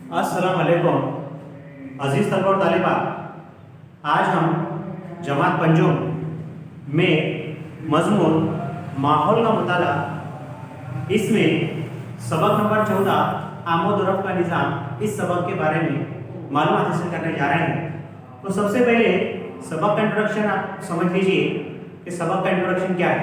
अस्सलाम वालेकुम अजीज़ तलबा और तालिबात। आज हम जमात पंजुम में मजमून माहौल का मुताला, इसमें सबक नंबर 14 आमद रफ़ का निज़ाम, इस सबक के बारे में मालूमात हासिल करने जा रहे हैं। तो सबसे पहले सबक का इंट्रोडक्शन आप समझ लीजिए कि सबक का इंट्रोडक्शन क्या है।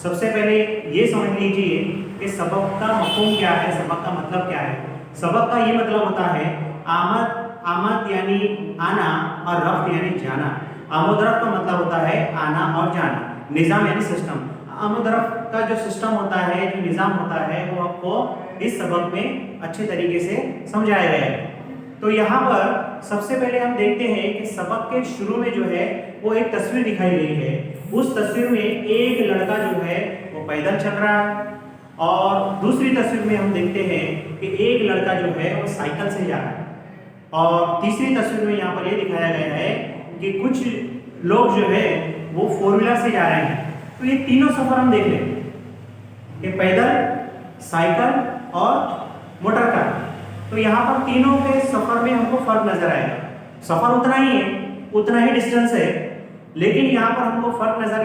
सबसे पहले ये समझ लीजिए कि सबक का मफ़हूम क्या है, सबक का मतलब क्या है। सबक का ये मतलब होता है आमद यानी आना और रफ्त यानी जाना। आमद रफ्त का मतलब होता है आना और जाना। निज़ाम यानी सिस्टम। आमद रफ्त का जो सिस्टम होता है, जो निज़ाम होता है, वो आपको इस सबक में अच्छे तरीके से समझाया गया है। तो यहाँ पर सबसे पहले हम देखते हैं कि सबक के शुरू में जो है वो एक तस्वीर दिखाई गई है। उस तस्वीर में एक लड़का जो है वो पैदल चल रहा है, और दूसरी तस्वीर में हम देखते हैं कि एक लड़का जो है वो साइकिल से जा रहा है, और तीसरी तस्वीर में यहाँ पर ये दिखाया गया है कि कुछ लोग जो है वो फोर व्हीलर से जा रहे हैं। तो ये तीनों सफर हम देख लें कि पैदल, साइकिल और मोटर कार। तो यहाँ पर तीनों के सफर में हमको फर्क नजर आएगा। सफर उतना ही है, उतना ही डिस्टेंस है, लेकिन यहाँ पर हमको फर्क नजर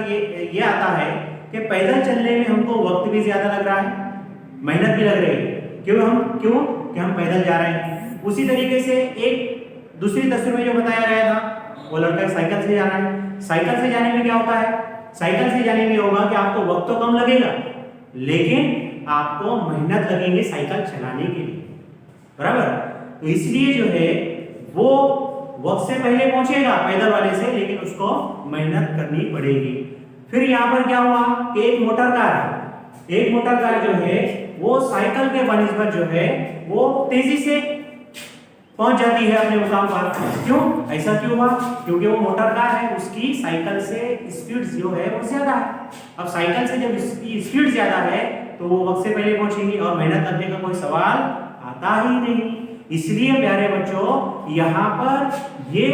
ये आता है कि पैदल चलने में हमको वक्त भी ज्यादा लग रहा है, मेहनत भी लग रही है। क्यों कि हम पैदल जा रहे हैं। उसी तरीके से एक दूसरी तस्वीर में जो बताया गया था, वो लड़का साइकिल से जा रहा है। साइकिल से जाने में क्या होता है, साइकिल से जाने में होगा कि आपको वक्त तो कम लगेगा, लेकिन आपको मेहनत लगेगी साइकिल चलाने के लिए, बराबर। तो इसलिए जो है वो वक्त से पहले पहुंचेगा पैदल वाले से, लेकिन उसको मेहनत करनी पड़ेगी। फिर यहाँ पर क्या हुआ कि एक मोटर कार जो है वो साइकिल के बनिस्बत जो है वो तेजी से पहुंच जाती है अपने मुकाम पर। क्यों ऐसा क्यों हुआ? क्योंकि वो मोटर कार है, उसकी साइकिल से स्पीड जो है वो ज्यादा है। अब साइकिल से जब इसकी स्पीड ज्यादा है तो वो वक्त से पहले पहुंचेगी, और मेहनत करने का कोई सवाल आता ही नहीं। इसलिए प्यारे बच्चों, यहाँ पर ये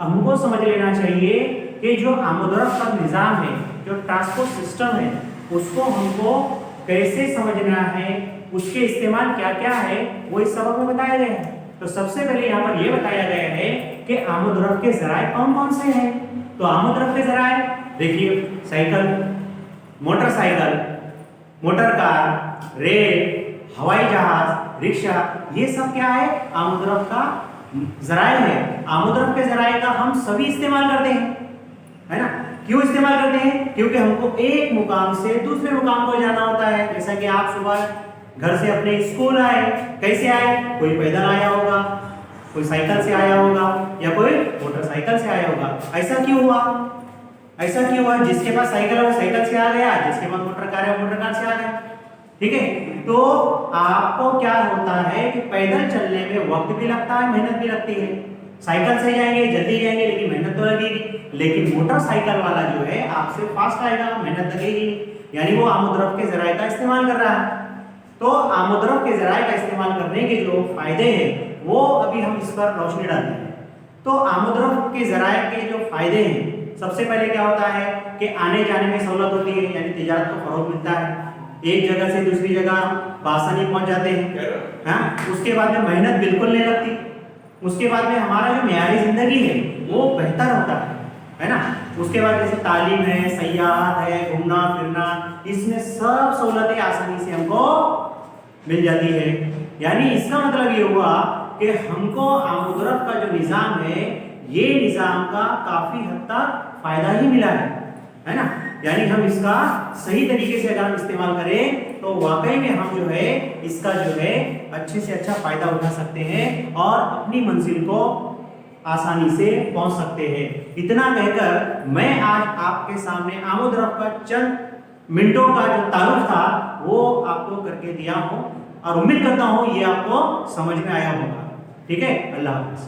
हमको समझ लेना चाहिए कि जो आमद-ओ-रफ्त का निज़ाम है, जो ट्रांसपोर्ट सिस्टम है, उसको हमको कैसे समझना है, उसके इस्तेमाल क्या क्या है, वो इस सबक में बताया गया है। तो सबसे पहले यहाँ पर ये बताया गया है कि आमद-ओ-रफ्त के ज़राए कौन कौन से हैं। तो आमद-ओ-रफ्त के ज़राए देखिए, cycle, motorcycle, motor car, rail, हवाई जहाज, रिक्शा, ये सब क्या है, आमद-ओ-रफ्त का ज़राए है। आमद-ओ-रफ्त के ज़राए का हम सभी इस्तेमाल करते हैं, है ना। क्यों इस्तेमाल करते हैं? क्योंकि हमको एक मुकाम से दूसरे मुकाम को जाना होता है। जैसा कि आप सुबह घर से अपने स्कूल आए, कैसे आए? कोई पैदल आया होगा, कोई साइकिल से आया होगा, या कोई मोटरसाइकिल से आया होगा। ऐसा क्यों हुआ? जिसके पास साइकिल है वो साइकिल से आ गया, जिसके पास मोटर कार है वो मोटर कार से आ गया। ठीक है, तो आपको क्या होता है कि पैदल चलने में वक्त भी लगता है, मेहनत भी लगती है। साइकिल से जाएंगे, जल्दी जाएंगे, लेकिन मेहनत तो लगेगी। लेकिन मोटरसाइकिल वाला जो है आपसे फास्ट आएगा, मेहनत लगेगी, यानी वो आमद-ओ-रफ्त के ज़राए का इस्तेमाल कर रहा है। तो आमद-ओ-रफ्त के ज़राए का इस्तेमाल करने के जो फायदे हैं वो अभी हम इस पर रोशनी डालते हैं। तो आमद-ओ-रफ्त के ज़राए के जो फायदे हैं, सबसे पहले क्या होता है कि आने जाने में सहूलत होती है, यानी तिजारत को फरोग मिलता है। एक जगह से दूसरी जगह आसानी पहुंच जाते हैं। हाँ, उसके बाद में मेहनत बिल्कुल नहीं लगती। उसके बाद में हमारा जो मेयारी जिंदगी है वो बेहतर होता है ना। उसके बाद जैसे तालीम है, सयाहत है, घूमना फिरना, इसमें सब सहूलतें आसानी से हमको मिल जाती है। यानी इसका मतलब ये हुआ कि हमको आमद-ओ-रफ्त का जो निज़ाम है, ये निज़ाम का काफ़ी हद तक फ़ायदा ही मिला है ना। यानी हम इसका सही तरीके से अगर हम इस्तेमाल करें तो वाकई में हम जो है इसका जो है अच्छे से अच्छा फ़ायदा उठा सकते हैं और अपनी मंजिल को आसानी से पहुंच सकते हैं। इतना कहकर मैं आज आपके सामने आमद-ओ-रफ्त का चंद मिनटों का जो तारुफ था वो आपको करके दिया हूं, और उम्मीद करता हूं ये आपको समझ में आया होगा। ठीक है, अल्लाह हाफ़िज़।